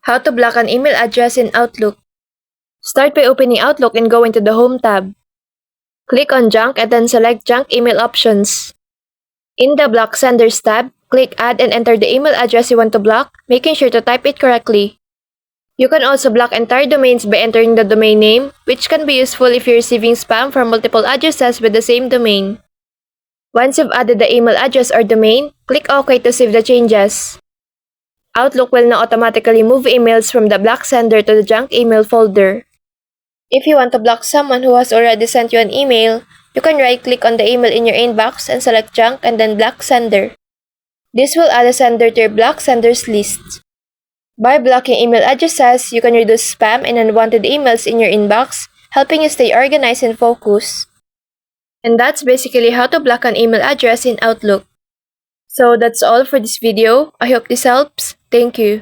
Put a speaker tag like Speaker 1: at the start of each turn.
Speaker 1: How to block an email address in Outlook. Start by opening Outlook and go into the Home tab. Click on Junk and then select Junk Email Options. In the Block Senders tab, click Add and enter the email address you want to block, making sure to type it correctly. You can also block entire domains by entering the domain name, which can be useful if you're receiving spam from multiple addresses with the same domain. Once you've added the email address or domain, click OK to save the changes. Outlook will now automatically move emails from the block sender to the junk email folder. If you want to block someone who has already sent you an email, you can right-click on the email in your inbox and select junk and then block sender. This will add a sender to your block senders list. By blocking email addresses, you can reduce spam and unwanted emails in your inbox, helping you stay organized and focused. And that's basically how to block an email address in Outlook. So that's all for this video. I hope this helps. Thank you.